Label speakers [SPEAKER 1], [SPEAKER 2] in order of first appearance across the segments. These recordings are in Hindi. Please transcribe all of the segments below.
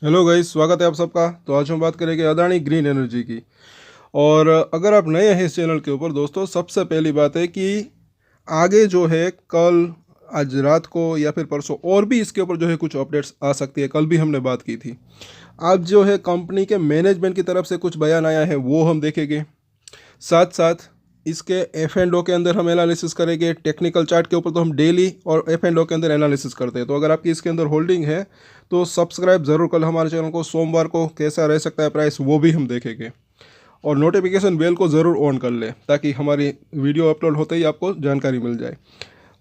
[SPEAKER 1] हेलो गाइस, स्वागत है आप सबका। तो आज हम बात करेंगे अदानी ग्रीन एनर्जी की। और अगर आप नए हैं इस चैनल के ऊपर दोस्तों, सबसे पहली बात है कि आगे जो है कल, आज रात को या फिर परसों और भी इसके ऊपर जो है कुछ अपडेट्स आ सकती है। कल भी हमने बात की थी। आज जो है कंपनी के मैनेजमेंट की तरफ से कुछ बयान आया है, वो हम देखेंगे। साथ साथ इसके एफ एंड ओ के अंदर हम एनालिसिस करेंगे। टेक्निकल चार्ट के ऊपर तो हम डेली और एफ एंड ओ के अंदर एनालिसिस करते हैं। तो अगर आपकी इसके अंदर होल्डिंग है तो सब्सक्राइब ज़रूर कर हमारे चैनल को। सोमवार को कैसा रह सकता है प्राइस, वो भी हम देखेंगे। और नोटिफिकेशन बेल को ज़रूर ऑन कर ले ताकि हमारी वीडियो अपलोड होते ही आपको जानकारी मिल जाए।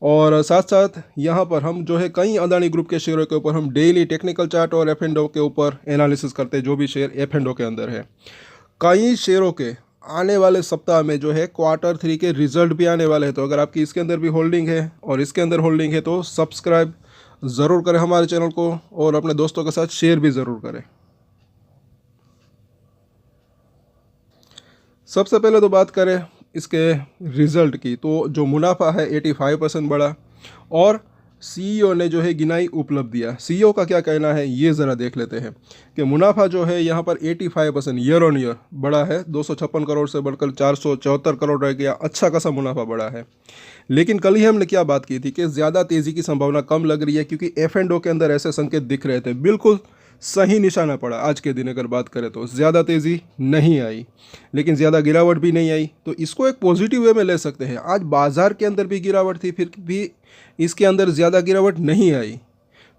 [SPEAKER 1] और साथ साथ यहाँ पर हम जो है कई अदानी ग्रुप के शेयरों के ऊपर हम डेली टेक्निकल चार्ट और एफ एंड ओ के ऊपर एनालिसिस करते हैं, जो भी शेयर एफ एंड ओ के अंदर है। कई शेयरों के आने वाले सप्ताह में जो है क्वार्टर 3 के रिजल्ट भी आने वाले हैं। तो अगर आपकी इसके अंदर भी होल्डिंग है और इसके अंदर होल्डिंग है तो सब्सक्राइब ज़रूर करें हमारे चैनल को और अपने दोस्तों के साथ शेयर भी ज़रूर करें। सबसे पहले तो बात करें इसके रिज़ल्ट की, तो जो मुनाफा है 85% बढ़ा। और सीईओ ने जो है गिनाई उपलब्धियाँ। सीईओ का क्या कहना है ये ज़रा देख लेते हैं कि मुनाफा जो है यहाँ पर 85% ईयर ऑन ईयर बढ़ा है। 256 करोड़ से बढ़कर 474 करोड़ रह गया। अच्छा खासा मुनाफा बढ़ा है। लेकिन कल ही हमने क्या बात की थी कि ज़्यादा तेज़ी की संभावना कम लग रही है, क्योंकि एफ एंड ओ के अंदर ऐसे संकेत दिख रहे थे। बिल्कुल सही निशाना पड़ा। आज के दिन अगर बात करें तो ज़्यादा तेज़ी नहीं आई, लेकिन ज़्यादा गिरावट भी नहीं आई। तो इसको एक पॉजिटिव वे में ले सकते हैं। आज बाज़ार के अंदर भी गिरावट थी, फिर भी इसके अंदर ज़्यादा गिरावट नहीं आई।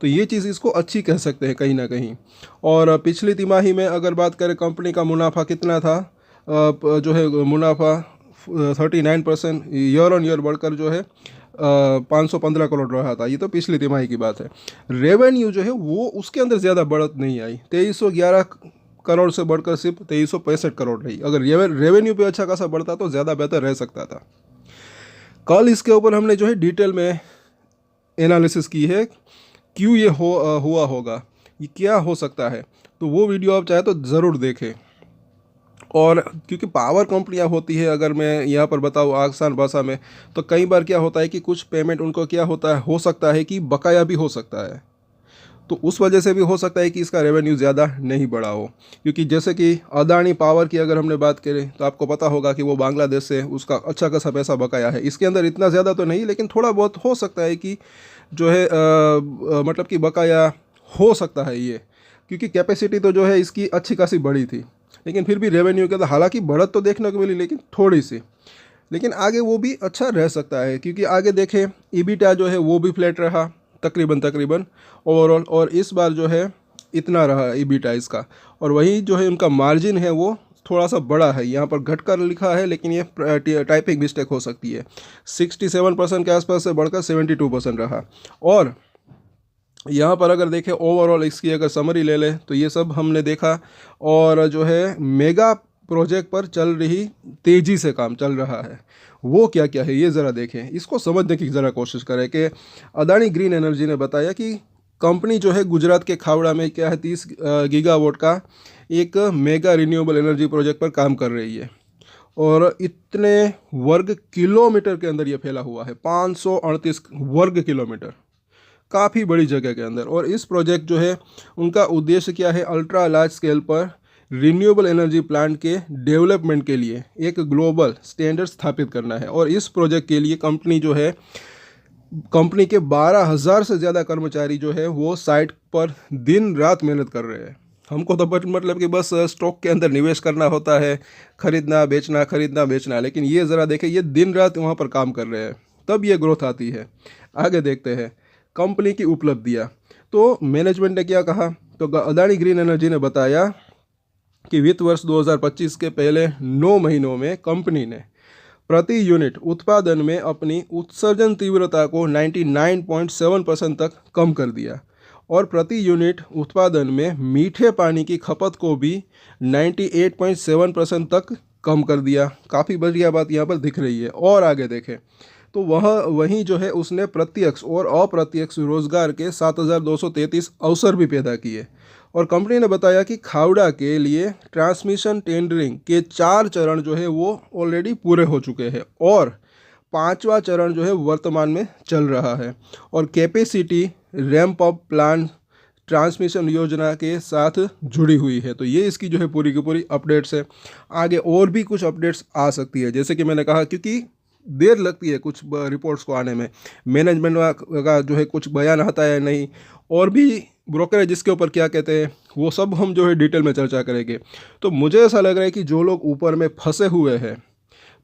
[SPEAKER 1] तो ये चीज़ इसको अच्छी कह सकते हैं कहीं ना कहीं। और पिछली तिमाही में अगर बात करें कंपनी का मुनाफा कितना था, जो है मुनाफा 39% ईयर ऑन ईयर बढ़कर जो है 515 करोड़ रहा था। ये तो पिछली तिमाही की बात है। रेवेन्यू जो है वो उसके अंदर ज़्यादा बढ़त नहीं आई। 2311 करोड़ से बढ़कर सिर्फ 2365 करोड़ रही। अगर रेवेन्यू पे अच्छा खासा बढ़ता तो ज़्यादा बेहतर रह सकता था। कल इसके ऊपर हमने जो है डिटेल में एनालिसिस की है, क्यों ये हुआ होगा, ये क्या हो सकता है। तो वो वीडियो आप चाहे तो ज़रूर देखें। और क्योंकि पावर कंपनियां होती है, अगर मैं यहाँ पर बताऊँ आसान भाषा में, तो कई बार क्या होता है कि कुछ पेमेंट उनको क्या होता है, हो सकता है कि बकाया भी हो सकता है। तो उस वजह से भी हो सकता है कि इसका रेवेन्यू ज़्यादा नहीं बढ़ा हो। क्योंकि जैसे कि अदानी पावर की अगर हमने बात करें तो आपको पता होगा कि वो बांग्लादेश से उसका अच्छा खासा पैसा बकाया है। इसके अंदर इतना ज़्यादा तो नहीं, लेकिन थोड़ा बहुत हो सकता है कि जो है मतलब कि बकाया हो सकता है ये। क्योंकि कैपेसिटी तो जो है इसकी अच्छी खासी बड़ी थी, लेकिन फिर भी रेवेन्यू के अंदर हालांकि बढ़त तो देखने को मिली, लेकिन थोड़ी सी। लेकिन आगे वो भी अच्छा रह सकता है, क्योंकि आगे देखें ईबिटा जो है वो भी फ्लैट रहा तकरीबन ओवरऑल। और इस बार जो है इतना रहा ईबिटा इसका। और वही जो है उनका मार्जिन है वो थोड़ा सा बड़ा है। यहाँ पर घटकर लिखा है, लेकिन ये टाइपिंग मिस्टेक हो सकती है। 67% के आसपास से बढ़कर 72% रहा। और यहाँ पर अगर देखें ओवरऑल इसकी अगर समरी ले लें तो ये सब हमने देखा। और जो है मेगा प्रोजेक्ट पर चल रही तेज़ी से काम चल रहा है, वो क्या क्या है ये ज़रा देखें। इसको समझने की ज़रा कोशिश करें कि अदानी ग्रीन एनर्जी ने बताया कि कंपनी जो है गुजरात के खावड़ा में क्या है 30 गीगावाट का एक मेगा रिन्यूएबल एनर्जी प्रोजेक्ट पर काम कर रही है। और इतने वर्ग किलोमीटर के अंदर ये फैला हुआ है, 538 वर्ग किलोमीटर, काफ़ी बड़ी जगह के अंदर। और इस प्रोजेक्ट जो है उनका उद्देश्य क्या है, अल्ट्रा लार्ज स्केल पर रिन्यूएबल एनर्जी प्लांट के डेवलपमेंट के लिए एक ग्लोबल स्टैंडर्ड स्थापित करना है। और इस प्रोजेक्ट के लिए कंपनी जो है, कंपनी के 12,000 से ज़्यादा कर्मचारी जो है वो साइट पर दिन रात मेहनत कर रहे हैं। हमको तो मतलब कि बस स्टॉक के अंदर निवेश करना होता है, खरीदना बेचना। लेकिन ये ज़रा देखें, ये दिन रात वहाँ पर काम कर रहे हैं, तब ये ग्रोथ आती है। आगे देखते हैं कंपनी की उपलब्धियाँ। तो मैनेजमेंट ने क्या कहा, तो अदानी ग्रीन एनर्जी ने बताया कि वित्त वर्ष 2025 के पहले 9 महीनों में कंपनी ने प्रति यूनिट उत्पादन में अपनी उत्सर्जन तीव्रता को 99.7% तक कम कर दिया। और प्रति यूनिट उत्पादन में मीठे पानी की खपत को भी 98.7% तक कम कर दिया। काफ़ी बढ़िया बात यहाँ पर दिख रही है। और आगे देखें तो वहीं जो है उसने प्रत्यक्ष और अप्रत्यक्ष रोजगार के 7,233 अवसर भी पैदा किए। और कंपनी ने बताया कि खावड़ा के लिए ट्रांसमिशन टेंडरिंग के 4 चरण जो है वो ऑलरेडी पूरे हो चुके हैं और 5वां चरण जो है वर्तमान में चल रहा है। और capacity ramp up plan transmission योजना के साथ जुड़ी हुई है। तो ये इसकी जो है पूरी की पूरी अपडेट्स है। आगे और भी कुछ अपडेट्स आ सकती है, जैसे कि मैंने कहा, क्योंकि देर लगती है कुछ रिपोर्ट्स को आने में, मैनेजमेंट का जो है कुछ बयान आता है नहीं, और भी ब्रोकरेज जिसके ऊपर क्या कहते हैं, वो सब हम जो है डिटेल में चर्चा करेंगे। तो मुझे ऐसा लग रहा है कि जो लोग ऊपर में फंसे हुए हैं,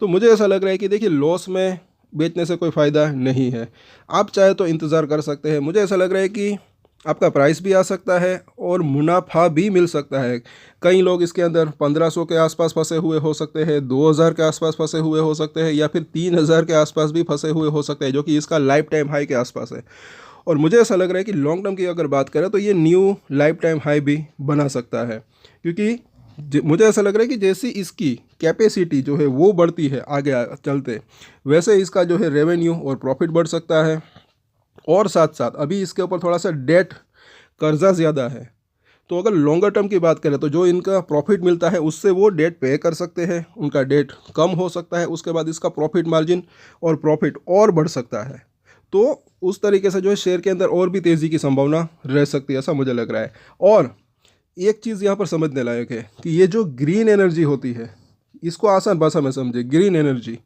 [SPEAKER 1] तो मुझे ऐसा लग रहा है कि देखिए, लॉस में बेचने से कोई फ़ायदा नहीं है। आप चाहे तो इंतज़ार कर सकते हैं। मुझे ऐसा लग रहा है कि आपका प्राइस भी आ सकता है और मुनाफा भी मिल सकता है। कई लोग इसके अंदर 1500 के आसपास फंसे हुए हो सकते हैं, 2000 के आसपास फंसे हुए हो सकते हैं, या फिर 3000 के आसपास भी फंसे हुए हो सकते हैं, जो कि इसका लाइफ टाइम हाई के आसपास है। और मुझे ऐसा लग रहा है कि लॉन्ग टर्म की अगर बात करें तो ये न्यू लाइफ टाइम हाई भी बना सकता है, क्योंकि मुझे ऐसा लग रहा है कि जैसी इसकी कैपेसिटी जो है वो बढ़ती है आगे चलते, वैसे इसका जो है रेवेन्यू और प्रॉफिट बढ़ सकता है। और साथ साथ अभी इसके ऊपर थोड़ा सा डेट, कर्जा ज़्यादा है, तो अगर लॉन्गर टर्म की बात करें तो जो इनका प्रॉफिट मिलता है उससे वो डेट पे कर सकते हैं, उनका डेट कम हो सकता है, उसके बाद इसका प्रॉफिट मार्जिन और प्रॉफिट और बढ़ सकता है। तो उस तरीके से जो है शेयर के अंदर और भी तेज़ी की संभावना रह सकती है, ऐसा मुझे लग रहा है। और एक चीज़ यहाँ पर समझने लायक है कि ये जो ग्रीन एनर्जी होती है, इसको आसान भाषा में समझे, ग्रीन एनर्जी,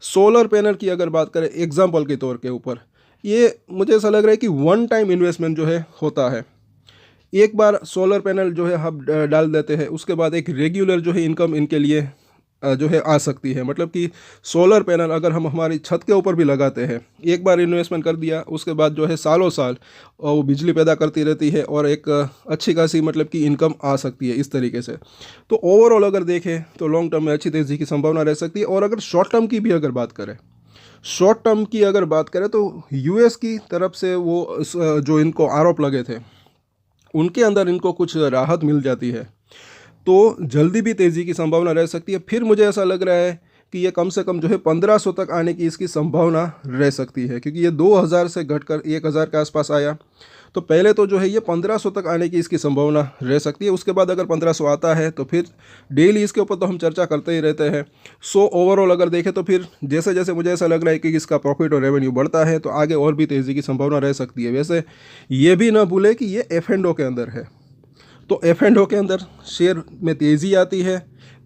[SPEAKER 1] सोलर पैनल की अगर बात करें एग्जाम्पल के तौर के ऊपर, ये मुझे ऐसा लग रहा है कि वन टाइम इन्वेस्टमेंट जो है होता है। एक बार सोलर पैनल जो है हम डाल देते हैं, उसके बाद एक रेगुलर जो है इनकम इनके लिए जो है आ सकती है। मतलब कि सोलर पैनल अगर हम हमारी छत के ऊपर भी लगाते हैं, एक बार इन्वेस्टमेंट कर दिया, उसके बाद जो है सालों साल वो बिजली पैदा करती रहती है और एक अच्छी खासी मतलब कि इनकम आ सकती है इस तरीके से। तो ओवरऑल अगर देखें तो लॉन्ग टर्म में अच्छी तेज़ी की संभावना रह सकती है। और अगर शॉर्ट टर्म की भी अगर बात करें, शॉर्ट टर्म की अगर बात करें तो यूएस की तरफ से वो जो इनको आरोप लगे थे, उनके अंदर इनको कुछ राहत मिल जाती है, तो जल्दी भी तेज़ी की संभावना रह सकती है। फिर मुझे ऐसा लग रहा है कि ये कम से कम जो है 1500 तक आने की इसकी संभावना रह सकती है, क्योंकि ये 2000 से घटकर 1000 के आसपास आया। तो पहले तो जो है ये 1500 तक आने की इसकी संभावना रह सकती है। उसके बाद अगर 1500 आता है तो फिर डेली इसके ऊपर तो हम चर्चा करते ही रहते हैं। सो ओवरऑल अगर देखें तो फिर जैसे जैसे मुझे ऐसा लग रहा है कि इसका प्रॉफिट और रेवेन्यू बढ़ता है तो आगे और भी तेज़ी की संभावना रह सकती है। वैसे ये भी ना भूले कि ये F&O के अंदर है, तो F&O के अंदर शेयर में तेज़ी आती है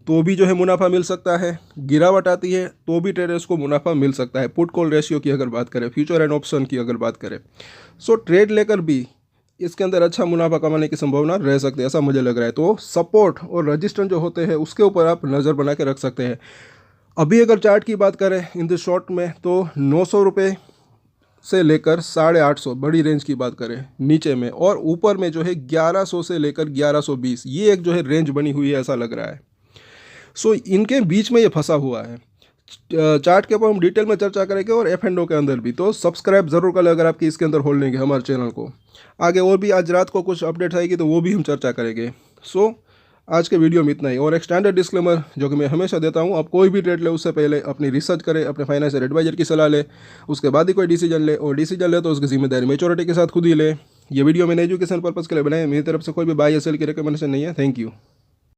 [SPEAKER 1] तो भी जो है मुनाफा मिल सकता है, गिरावट आती है तो भी ट्रेडर्स को मुनाफा मिल सकता है। पुट कॉल रेशियो की अगर बात करें, फ्यूचर एंड ऑप्शन की अगर बात करें, सो ट्रेड लेकर भी इसके अंदर अच्छा मुनाफा कमाने की संभावना रह सकती है, ऐसा मुझे लग रहा है। तो सपोर्ट और रजिस्टेंस जो होते हैं उसके ऊपर आप नज़र बना के रख सकते हैं। अभी अगर चार्ट की बात करें इन द शॉर्ट में, तो 900 रुपये से लेकर 850 बड़ी रेंज की बात करें नीचे में, और ऊपर में जो है 1100 से लेकर 1120, ये एक जो है रेंज बनी हुई है ऐसा लग रहा है। सो इनके बीच में ये फंसा हुआ है। चार्ट के ऊपर हम डिटेल में चर्चा करेंगे और F&O के अंदर भी। तो सब्सक्राइब ज़रूर कर लें अगर आपकी इसके अंदर होल्डिंग है हमारे चैनल को। आगे और भी आज रात को कुछ अपडेट्स आएगी तो वो भी हम चर्चा करेंगे। सो आज के वीडियो में इतना ही। और एक स्टैंडर्ड डिस्क्लेमर जो कि मैं हमेशा देता हूँ, आप कोई भी ट्रेड ले उससे पहले अपनी रिसर्च करें, अपने फाइनेंशियल एडवाइजर की सलाह ले, उसके बाद ही कोई डिसीजन ले, और डिसीजन ले तो उसकी जिम्मेदारी मेच्योरिटी के साथ खुद ही ले। ये वीडियो मैंने एजुकेशन पर्पज़ के लिए बनाया, मेरी तरफ से कोई भी बाय या सेल की रिकमेंडेशन नहीं है। Thank you.